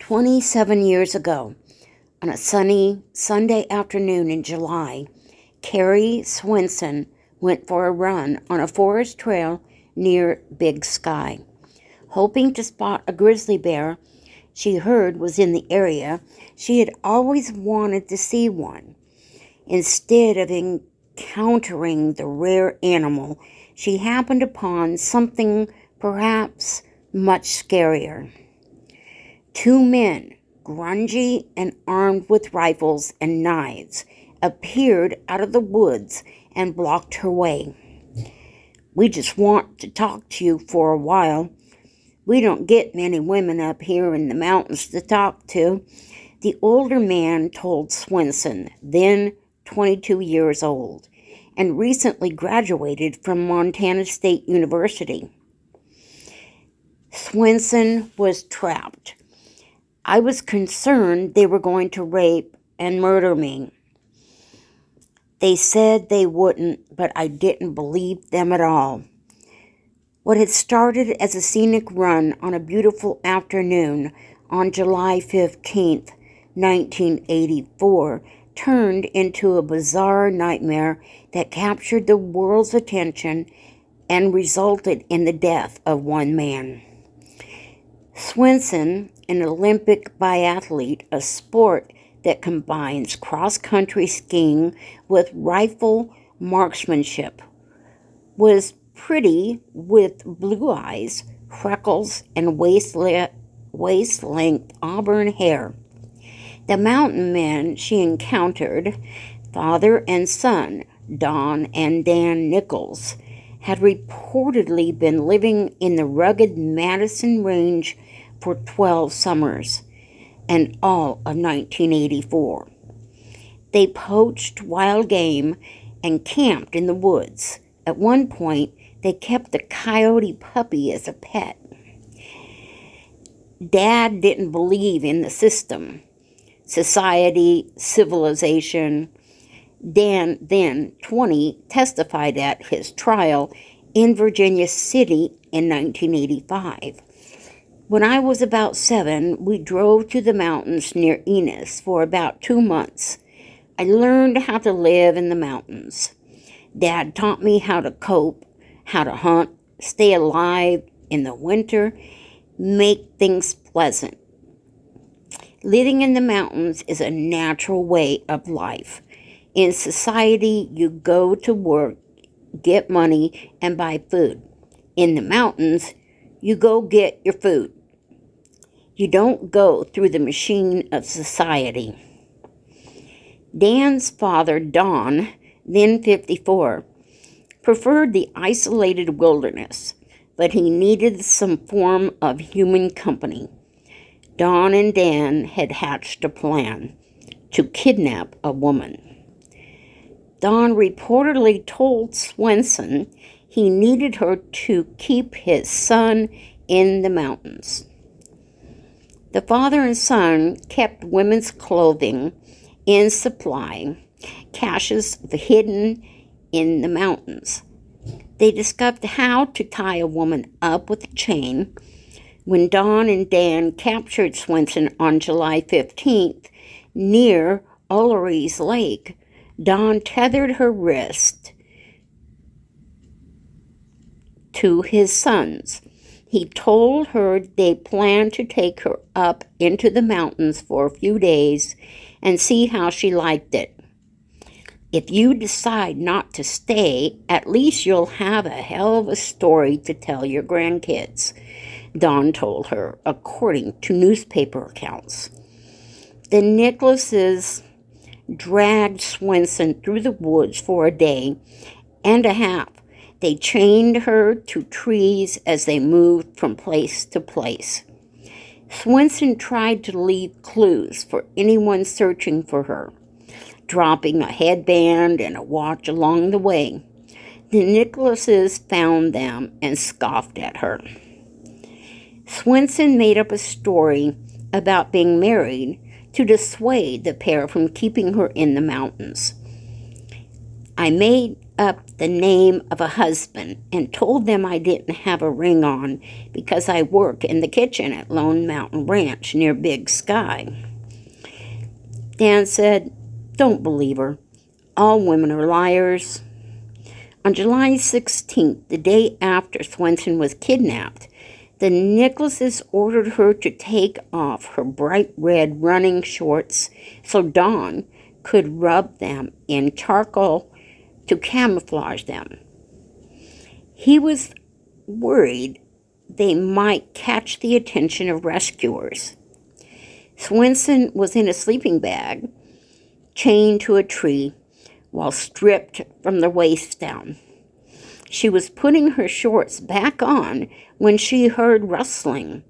27 years ago, on a sunny Sunday afternoon in July, Kari Swenson went for a run on a forest trail near Big Sky. Hoping to spot a grizzly bear she heard was in the area, she had always wanted to see one. Instead of encountering the rare animal, she happened upon something perhaps much scarier. Two men, grungy and armed with rifles and knives, appeared out of the woods and blocked her way. "We just want to talk to you for a while. We don't get many women up here in the mountains to talk to," the older man told Swenson, then 22 years old, and recently graduated from Montana State University. Swenson was trapped. "I was concerned they were going to rape and murder me. They said they wouldn't, but I didn't believe them at all." What had started as a scenic run on a beautiful afternoon on July 15th, 1984, turned into a bizarre nightmare that captured the world's attention and resulted in the death of one man. Swenson, an Olympic biathlete, a sport that combines cross-country skiing with rifle marksmanship, was pretty with blue eyes, freckles, and waist-length auburn hair. The mountain men she encountered, father and son, Don and Dan Nichols, had reportedly been living in the rugged Madison Range for 12 summers and all of 1984. They poached wild game and camped in the woods. At one point, they kept the coyote puppy as a pet. Dad didn't believe in the system, society, civilization. Dan, then 20, testified at his trial in Virginia City in 1985. "When I was about 7, we drove to the mountains near Enos for about 2 months. I learned how to live in the mountains. Dad taught me how to cope, how to hunt, stay alive in the winter, make things pleasant. Living in the mountains is a natural way of life. In society, you go to work, get money, and buy food. In the mountains, you go get your food. You don't go through the machine of society." Dan's father, Don, then 54, preferred the isolated wilderness, but he needed some form of human company. Don and Dan had hatched a plan to kidnap a woman. Don reportedly told Swenson he needed her to keep his son in the mountains. The father and son kept women's clothing in supply, caches hidden in the mountains. They discovered how to tie a woman up with a chain. When Don and Dan captured Swenson on July 15th near Ullery's Lake, Don tethered her wrist to his son's. He told her they planned to take her up into the mountains for a few days and see how she liked it. "If you decide not to stay, at least you'll have a hell of a story to tell your grandkids," Don told her, according to newspaper accounts. The Nicholses dragged Swenson through the woods for a day and a half. They chained her to trees as they moved from place to place. Swenson tried to leave clues for anyone searching for her, dropping a headband and a watch along the way. The Nicholses found them and scoffed at her. Swenson made up a story about being married to dissuade the pair from keeping her in the mountains. I made up the name of a husband and told them I didn't have a ring on because I work in the kitchen at Lone Mountain Ranch near Big Sky. Dan said, "Don't believe her. All women are liars." On July 16th, the day after Swenson was kidnapped, the Nicholases ordered her to take off her bright red running shorts so Dawn could rub them in charcoal to camouflage them. He was worried they might catch the attention of rescuers. Swenson was in a sleeping bag, chained to a tree, while stripped from the waist down. She was putting her shorts back on when she heard rustling.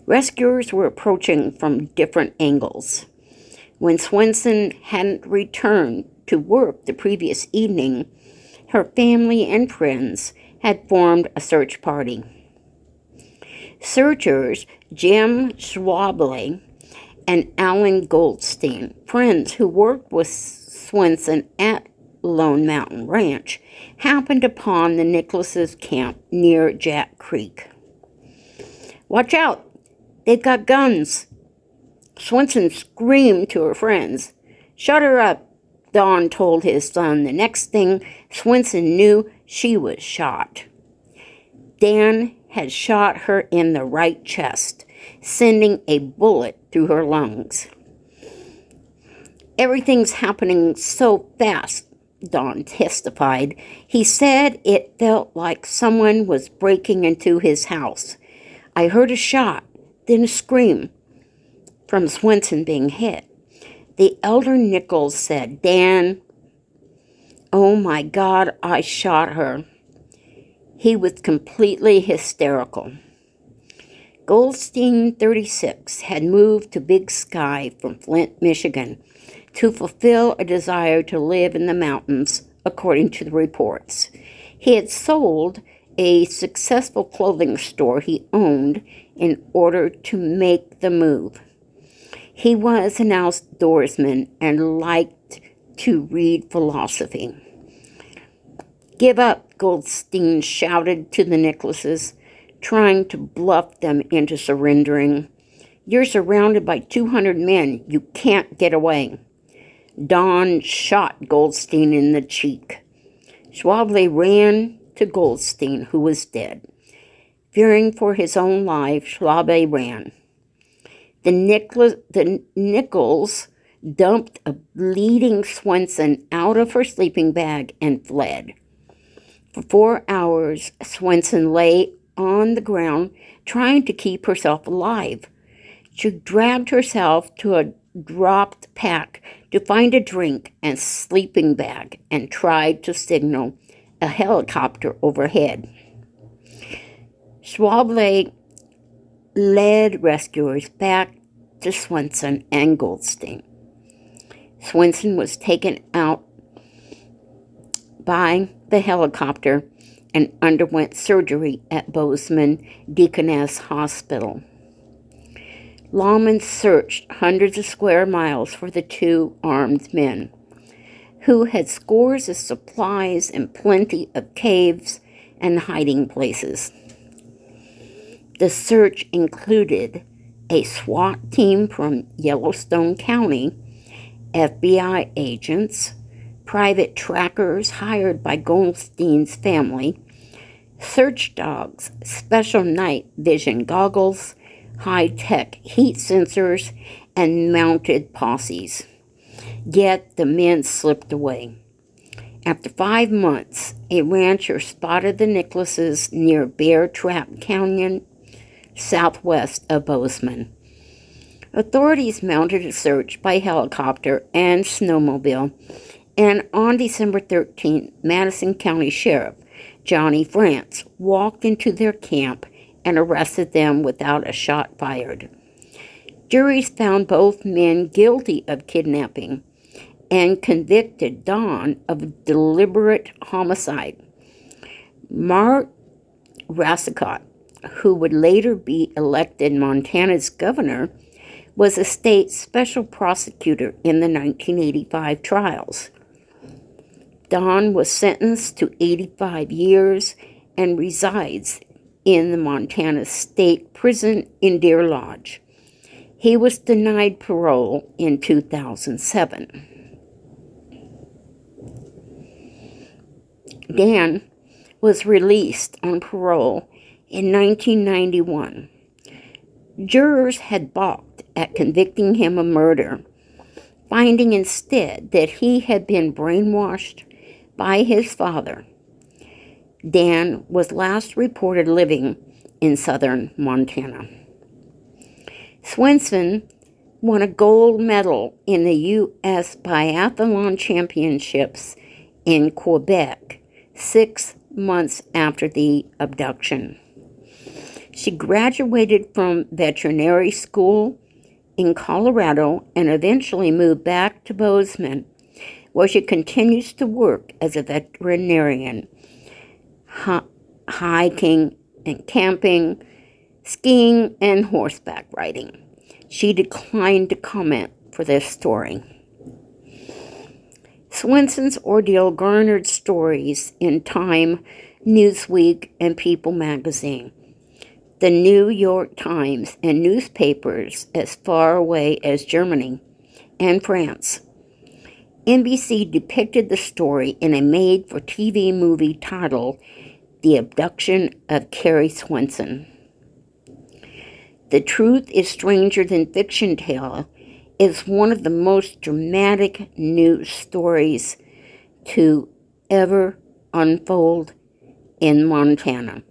Rescuers were approaching from different angles. When Swenson hadn't returned to work the previous evening, her family and friends had formed a search party. Searchers Jim Schwable and Alan Goldstein, friends who worked with Swenson at Lone Mountain Ranch, happened upon the Nicholases' camp near Jack Creek. "Watch out! They've got guns!" Swenson screamed to her friends. "Shut her up," Don told his son. The next thing Swenson knew, she was shot. Dan had shot her in the right chest, sending a bullet through her lungs. "Everything's happening so fast," Don testified. He said it felt like someone was breaking into his house. "I heard a shot, then a scream from Swenson being hit." The elder Nichols said, "Dan, oh my God, I shot her." He was completely hysterical. Goldstein, 36, had moved to Big Sky from Flint, Michigan, to fulfill a desire to live in the mountains, according to the reports. He had sold a successful clothing store he owned in order to make the move. He was an outdoorsman and liked to read philosophy. "Give up," Goldstein shouted to the Nicholases, trying to bluff them into surrendering. "You're surrounded by 200 men. You can't get away." Don shot Goldstein in the cheek. Schwable ran to Goldstein, who was dead. Fearing for his own life, Schwable ran. The Nichols dumped a bleeding Swenson out of her sleeping bag and fled. For 4 hours, Swenson lay on the ground trying to keep herself alive. She dragged herself to a dropped pack to find a drink and sleeping bag and tried to signal a helicopter overhead. Schwable led rescuers back to Swenson and Goldstein. Swenson was taken out by the helicopter and underwent surgery at Bozeman Deaconess Hospital. Lawmen searched hundreds of square miles for the two armed men, who had scores of supplies and plenty of caves and hiding places. The search included a SWAT team from Yellowstone County, FBI agents, private trackers hired by Goldstein's family, search dogs, special night vision goggles, high-tech heat sensors, and mounted posses. Yet the men slipped away. After 5 months, a rancher spotted the Nicholases near Bear Trap Canyon, southwest of Bozeman. Authorities mounted a search by helicopter and snowmobile, and on December 13th, Madison County Sheriff Johnny France walked into their camp and arrested them without a shot fired. Juries found both men guilty of kidnapping and convicted Don of deliberate homicide. Mark Rassicott, who would later be elected Montana's governor, was a state special prosecutor in the 1985 trials. Don was sentenced to 85 years and resides in the Montana State Prison in Deer Lodge. He was denied parole in 2007. Dan was released on parole in 1991. Jurors had balked at convicting him of murder, finding instead that he had been brainwashed by his father. Dan was last reported living in southern Montana. Swenson won a gold medal in the U.S. Biathlon Championships in Quebec 6 months after the abduction. She graduated from veterinary school in Colorado and eventually moved back to Bozeman, where she continues to work as a veterinarian, hiking and camping, skiing, and horseback riding. She declined to comment for this story. Swenson's ordeal garnered stories in Time, Newsweek, and People magazine, the New York Times, and newspapers as far away as Germany and France. NBC depicted the story in a made-for-TV movie titled The Abduction of Kari Swenson. The Truth is Stranger Than Fiction Tale is one of the most dramatic news stories to ever unfold in Montana.